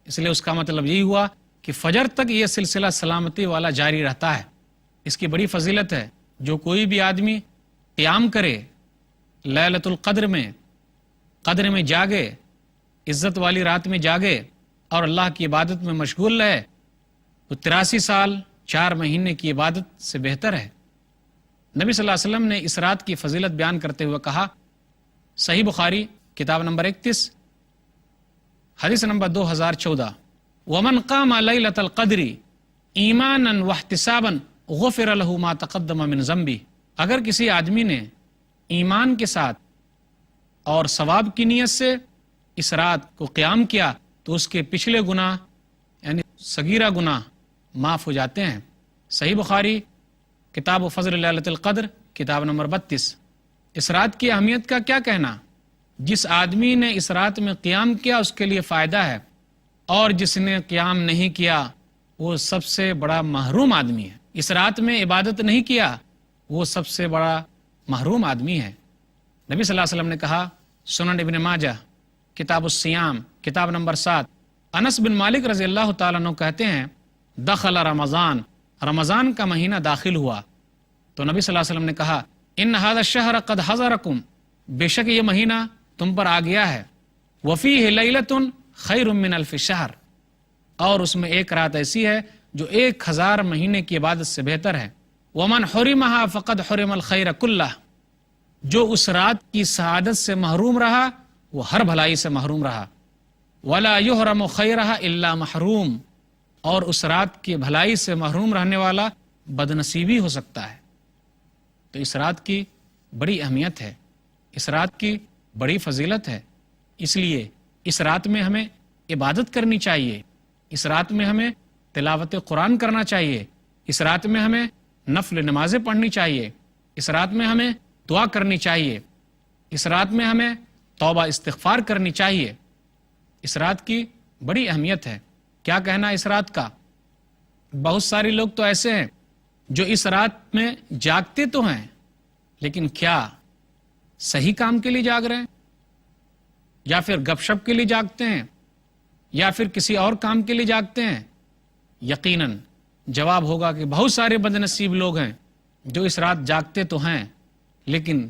اس لیے اس کا مطلب یہی ہوا کہ فجر تک یہ سلسلہ سلامتی والا جاری رہتا ہے۔ اس کی بڑی فضیلت ہے، جو کوئی بھی آدمی قیام کرے لیلۃ القدر میں، قدر میں جاگے، عزت والی رات میں جاگے اور اللہ کی عبادت میں مشغول رہے، تو 83 سال 4 مہینے کی عبادت سے بہتر ہے۔ نبی صلی اللہ علیہ وسلم نے اس رات کی فضیلت بیان کرتے ہوئے کہا، صحیح بخاری کتاب نمبر 31 حدیث نمبر 2014، ومن قام لیلۃ القدر ایمانا واحتسابا غفر له ما تقدم من ذنبہ، اگر کسی آدمی نے ایمان کے ساتھ اور ثواب کی نیت سے اس رات کو قیام کیا تو اس کے پچھلے گناہ یعنی صغیرہ گناہ معاف ہو جاتے ہیں۔ صحیح بخاری کتاب و فضل لیلۃ القدر کتاب نمبر 32۔ اس رات کی اہمیت کا کیا کہنا؟ جس آدمی نے اس رات میں قیام کیا اس کے لیے فائدہ ہے، اور جس نے قیام نہیں کیا وہ سب سے بڑا محروم آدمی ہے۔ اس رات میں عبادت نہیں کیا وہ سب سے بڑا محروم آدمی ہے۔ نبی صلی اللہ علیہ وسلم نے کہا، سنن ابن ماجہ کتاب الصیام کتاب نمبر 7، انس بن مالک رضی اللہ تعالیٰ عنہ کہتے ہیں، دخل رمضان، رمضان کا مہینہ داخل ہوا تو نبی صلی اللہ علیہ وسلم نے کہا، ان هذا الشهر قد حضرکم، بے شک یہ مہینہ تم پر آ گیا ہے، وفیہ لیلۃ خیر من الف شہر، اور اس میں ایک رات ایسی ہے جو 1000 مہینے کی عبادت سے بہتر ہے، ومن حرمها فقد حرم الخیر کلہ، جو اس رات کی سعادت سے محروم رہا وہ ہر بھلائی سے محروم رہا، ولا یحرم خیرها الا محروم، اور اس رات کی بھلائی سے محروم رہنے والا بدنصیبی ہو سکتا ہے۔ تو اس رات کی بڑی اہمیت ہے، اس رات کی بڑی فضیلت ہے، اس لیے اس رات میں ہمیں عبادت کرنی چاہیے، اس رات میں ہمیں تلاوت قرآن کرنا چاہیے، اس رات میں ہمیں نفل نمازیں پڑھنی چاہیے، اس رات میں ہمیں دعا کرنی چاہیے، اس رات میں ہمیں توبہ استغفار کرنی چاہیے۔ اس رات کی بڑی اہمیت ہے۔ کیا کہنا اس رات کا؟ بہت سارے لوگ تو ایسے ہیں جو اس رات میں جاگتے تو ہیں، لیکن کیا صحیح کام کے لیے جاگ رہے ہیں، یا پھر گپ شپ کے لیے جاگتے ہیں، یا پھر کسی اور کام کے لیے جاگتے ہیں؟ یقیناً جواب ہوگا کہ بہت سارے بدنصیب لوگ ہیں جو اس رات جاگتے تو ہیں، لیکن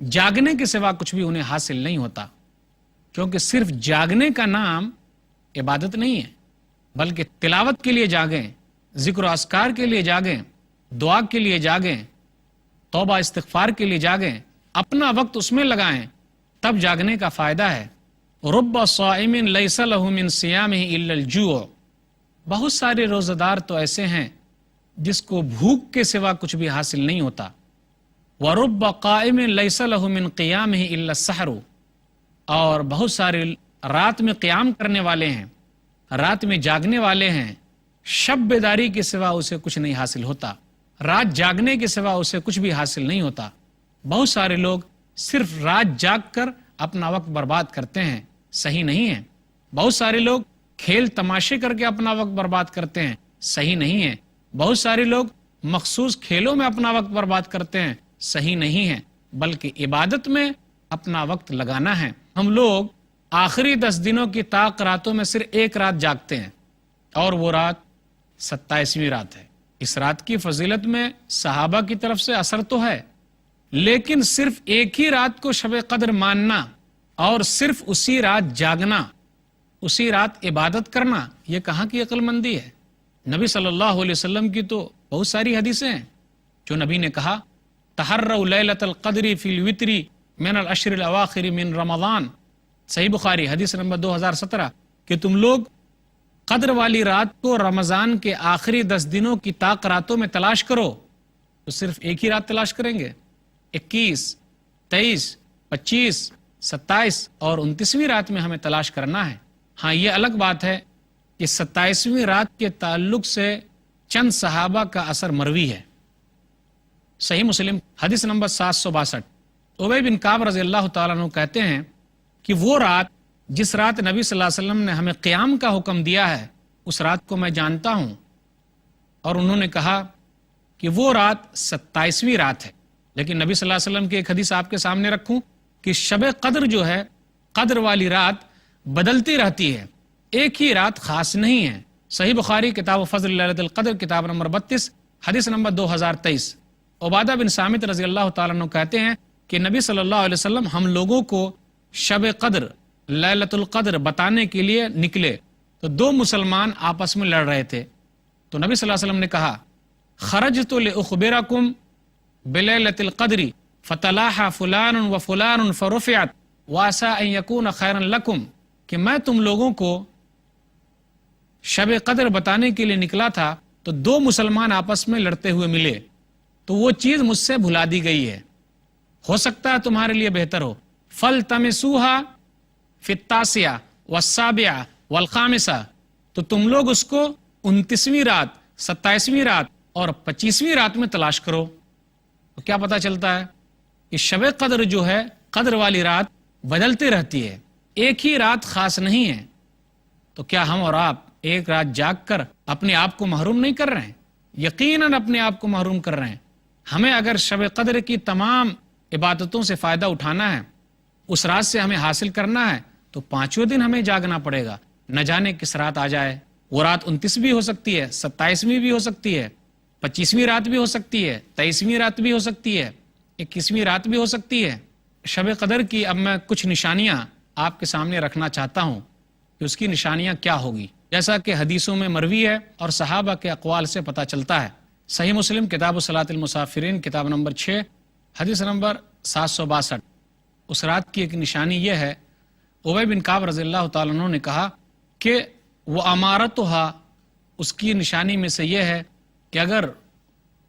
جاگنے کے سوا کچھ بھی انہیں حاصل نہیں ہوتا، کیونکہ صرف جاگنے کا نام عبادت نہیں ہے، بلکہ تلاوت کے لیے جاگیں، ذکر و اذکار کے لیے جاگیں، دعا کے لیے جاگیں، توبہ استغفار کے لیے جاگیں، اپنا وقت اس میں لگائیں، تب جاگنے کا فائدہ ہے۔ رب صائم لیس له من صیامہ الا الجوع، بہت سارے روزہ دار تو ایسے ہیں جس کو بھوک کے سوا کچھ بھی حاصل نہیں ہوتا۔ ورب قائم لیس له من قیامہ الا السحر، اور بہت سارے رات میں قیام کرنے والے ہیں، رات میں جاگنے والے ہیں، شب بیداری کے سوا اسے کچھ نہیں حاصل ہوتا، رات جاگنے کے سوا اسے کچھ بھی حاصل نہیں ہوتا۔ بہت سارے لوگ صرف رات جاگ کر اپنا وقت برباد کرتے ہیں، صحیح نہیں ہے۔ بہت سارے لوگ کھیل تماشے کر کے اپنا وقت برباد کرتے ہیں، صحیح نہیں ہے۔ بہت سارے لوگ مخصوص کھیلوں میں اپنا وقت برباد کرتے ہیں، صحیح نہیں ہے، بلکہ عبادت میں اپنا وقت لگانا ہے۔ ہم لوگ آخری 10 دنوں کی طاق راتوں میں صرف ایک رات جاگتے ہیں، اور وہ رات 27ویں رات ہے۔ اس رات کی فضیلت میں صحابہ کی طرف سے اثر تو ہے، لیکن صرف ایک ہی رات کو شب قدر ماننا اور صرف اسی رات جاگنا، اسی رات عبادت کرنا، یہ کہاں کی عقل مندی ہے؟ نبی صلی اللہ علیہ وسلم کی تو بہت ساری حدیثیں ہیں جو نبی نے کہا، تحروا لیلۃ القدر فی الوتر من العشر الاواخر من رمضان، صحیح بخاری حدیث نمبر 2017، کہ تم لوگ قدر والی رات کو رمضان کے آخری 10 دنوں کی طاق راتوں میں تلاش کرو۔ تو صرف ایک ہی رات تلاش کریں گے؟ 21، 23، 25، 27 اور 29ویں رات میں ہمیں تلاش کرنا ہے۔ ہاں یہ الگ بات ہے کہ 27ویں رات کے تعلق سے چند صحابہ کا اثر مروی ہے۔ صحیح مسلم حدیث نمبر 762، ابی بن کعب رضی اللہ تعالیٰ عنہ کہتے ہیں کہ وہ رات جس رات نبی صلی اللہ علیہ وسلم نے ہمیں قیام کا حکم دیا ہے اس رات کو میں جانتا ہوں، اور انہوں نے کہا کہ وہ رات 27ویں رات ہے۔ لیکن نبی صلی اللہ علیہ وسلم کی ایک حدیث آپ کے سامنے رکھوں کہ شب قدر جو ہے، قدر والی رات بدلتی رہتی ہے، ایک ہی رات خاص نہیں ہے۔ صحیح بخاری کتاب فضل لیلۃ القدر کتاب نمبر 32 حدیث نمبر 2023۔ عبادہ بن صامت رضی اللہ تعالیٰ عنہ کہتے ہیں کہ نبی صلی اللہ علیہ وسلم ہم لوگوں کو شب قدر لیلۃ القدر بتانے کے لیے نکلے تو دو مسلمان آپس میں لڑ رہے تھے، تو نبی صلی اللہ علیہ وسلم نے کہا خرجت لأخبرکم بلیلۃ القدر فتلاحى فلان وفلان فرفعت وعسى ان يكون خیرا لکم، کہ میں تم لوگوں کو شب قدر بتانے کے لیے نکلا تھا تو دو مسلمان آپس میں لڑتے ہوئے ملے، تو وہ چیز مجھ سے بھلا دی گئی ہے، ہو سکتا ہے تمہارے لیے بہتر ہو۔ فَالْتَمِسُوهَا فِي التَّاسِعَةِ وَالسَّابِعَةِ وَالْخَامِسَةِ، تو تم لوگ اس کو 29ویں رات، 27ویں رات اور 25ویں رات میں تلاش کرو۔ تو کیا پتہ چلتا ہے کہ شب قدر جو ہے، قدر والی رات بدلتی رہتی ہے، ایک ہی رات خاص نہیں ہے۔ تو کیا ہم اور آپ ایک رات جاگ کر اپنے آپ کو محروم نہیں کر رہے ہیں؟ یقیناً اپنے آپ کو محروم کر رہے ہیں۔ ہمیں اگر شب قدر کی تمام عبادتوں سے فائدہ اٹھانا ہے، اس رات سے ہمیں حاصل کرنا ہے، تو 5ویں دن ہمیں جاگنا پڑے گا۔ نہ جانے کس رات آ جائے، وہ رات 29 بھی ہو سکتی ہے، 27ویں بھی ہو سکتی ہے، 25ویں رات بھی ہو سکتی ہے، 23ویں رات بھی ہو سکتی ہے، 21ویں رات بھی ہو سکتی ہے۔ شب قدر کی اب میں کچھ نشانیاں آپ کے سامنے رکھنا چاہتا ہوں کہ اس کی نشانیاں کیا ہوگی، جیسا کہ حدیثوں میں مروی ہے اور صحابہ کے اقوال سے پتہ چلتا ہے۔ صحیح مسلم کتاب صلاۃ المسافرین کتاب نمبر 6 حدیث نمبر 762۔ اس رات کی ایک نشانی یہ ہے، ابی بن کعب رضی اللہ تعالیٰ عنہ نے کہا کہ وہ امارتھا، اس کی نشانی میں سے یہ ہے کہ اگر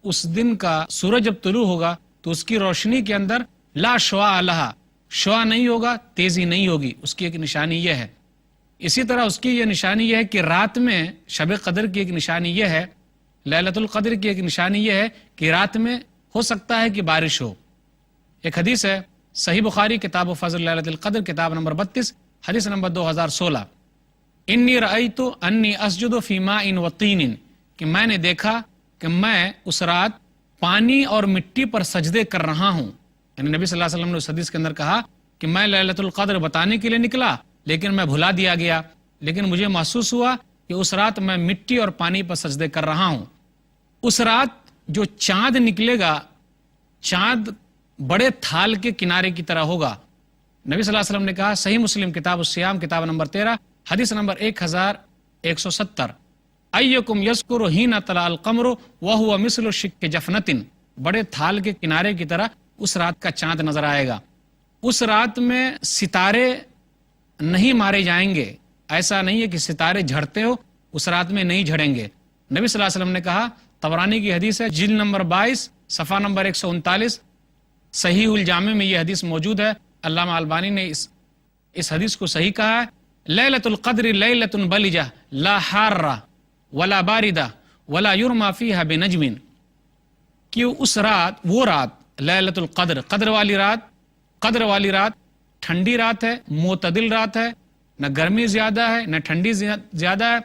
اس دن کا سورج جب طلوع ہوگا تو اس کی روشنی کے اندر لا شعاع لہا، شعاع نہیں ہوگا، تیزی نہیں ہوگی، اس کی ایک نشانی یہ ہے۔ اسی طرح اس کی یہ نشانی یہ ہے کہ رات میں شب قدر کی ایک نشانی یہ ہے، لیلۃ القدر کی ایک نشانی یہ ہے کہ رات میں ہو سکتا ہے کہ بارش ہو۔ ایک حدیث ہے صحیح بخاری کتاب فضل لیلۃ القدر کتاب نمبر 32 حدیث نمبر 2016، انی رأیت انی اسجد فی ماء وطین، کہ میں نے دیکھا کہ میں اس رات پانی اور مٹی پر سجدے کر رہا ہوں۔ یعنی نبی صلی اللہ علیہ وسلم نے اس حدیث کے اندر کہا کہ میں لیلۃ القدر بتانے کے لیے نکلا لیکن میں بھلا دیا گیا، لیکن مجھے محسوس ہوا کہ اس رات میں مٹی اور پانی پر سجدے کر رہا ہوں۔ اس رات جو چاند نکلے گا، چاند بڑے تھال کے کنارے کی طرح ہوگا۔ نبی صلی اللہ علیہ وسلم نے کہا صحیح مسلم کتاب الصیام کتاب نمبر 13 حدیث نمبر 1170، ایکم یذکر حین طلع القمر وہو مثل شق جفنۃ، بڑے تھال کے کنارے کی طرح اس رات کا چاند نظر آئے گا۔ اس رات میں ستارے نہیں مارے جائیں گے، ایسا نہیں ہے کہ ستارے جھڑتے ہو، اس رات میں نہیں جھڑیں گے۔ نبی صلی اللہ علیہ وسلم نے کہا، طبرانی کی حدیث ہے جلد نمبر 22 صفحہ نمبر 139، صحیح الجامع میں یہ حدیث موجود ہے۔ علامہ البانی نے اس حدیث کو صحیح کہا ہے، لیلۃ القدر لیلۃ بلجہ لا حارہ ولا باردہ ولا یرمى فیہا بنجم، کہ اس رات، وہ رات لیلۃ القدر، قدر والی رات ٹھنڈی رات ہے، معتدل رات ہے، نہ گرمی زیادہ ہے نہ ٹھنڈی زیادہ ہے،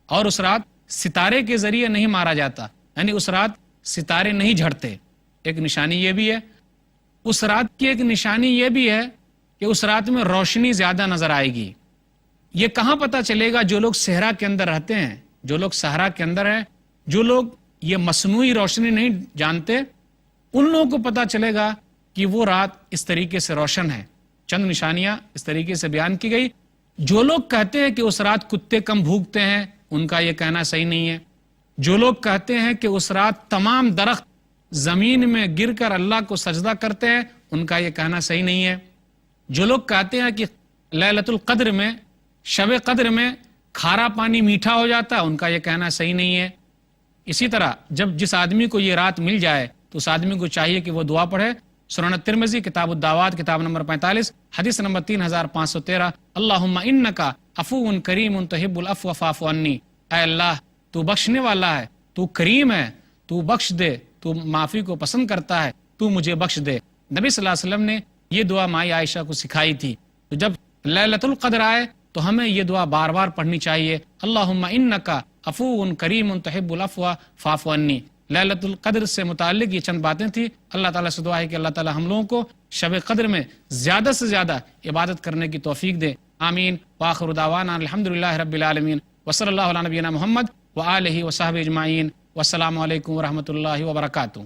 اور اس رات ستارے کے ذریعے نہیں مارا جاتا، یعنی اس رات ستارے نہیں جھڑتے۔ ایک نشانی یہ بھی ہے۔ اس رات کی ایک نشانی یہ بھی ہے کہ اس رات میں روشنی زیادہ نظر آئے گی۔ یہ کہاں پتہ چلے گا؟ جو لوگ صحرا کے اندر رہتے ہیں، جو لوگ صحرا کے اندر ہیں، جو لوگ یہ مصنوعی روشنی نہیں جانتے، ان لوگوں کو پتہ چلے گا کہ وہ رات اس طریقے سے روشن ہے۔ چند نشانیاں اس طریقے سے بیان کی گئی۔ جو لوگ کہتے ہیں کہ اس رات کتے کم بھوکتے ہیں، ان کا یہ کہنا صحیح نہیں ہے۔ جو لوگ کہتے ہیں کہ اس رات تمام درخت زمین میں گر کر اللہ کو سجدہ کرتے ہیں، ان کا یہ کہنا صحیح نہیں ہے۔ جو لوگ کہتے ہیں کہ لیلۃ القدر میں، شب قدر میں کھارا پانی میٹھا ہو جاتا ہے، ان کا یہ کہنا صحیح نہیں ہے۔ اسی طرح جب جس آدمی کو یہ رات مل جائے تو اس آدمی کو چاہیے کہ وہ دعا پڑھے۔ سنن ترمذی کتاب الدعوات کتاب نمبر 45 حدیث نمبر 3513، اللہم انکا عفو کریم تحب العفو فاعف عنی، اے اللہ تو بخشنے والا ہے، تو کریم ہے، تو بخش دے، تو معافی کو پسند کرتا ہے، تو مجھے بخش دے۔ نبی صلی اللہ علیہ وسلم نے یہ دعا مائی عائشہ کو سکھائی تھی۔ تو جب لیلۃ القدر آئے تو ہمیں یہ دعا بار بار پڑھنی چاہیے، اللہم انکا عفو کریم تحب العفو فاعف عنی۔ لیلۃ القدر سے متعلق یہ چند باتیں تھیں۔ اللہ تعالیٰ سے دعا ہے کہ اللہ تعالیٰ ہم لوگوں کو شب قدر میں زیادہ سے زیادہ عبادت کرنے کی توفیق دے۔ آمین وآخر دعوانا الحمدللہ رب العالمین وصلی اللہ علی نبینا محمد وآلہ وصحبہ اجمعین والسلام علیکم ورحمۃ اللہ وبرکاتہ.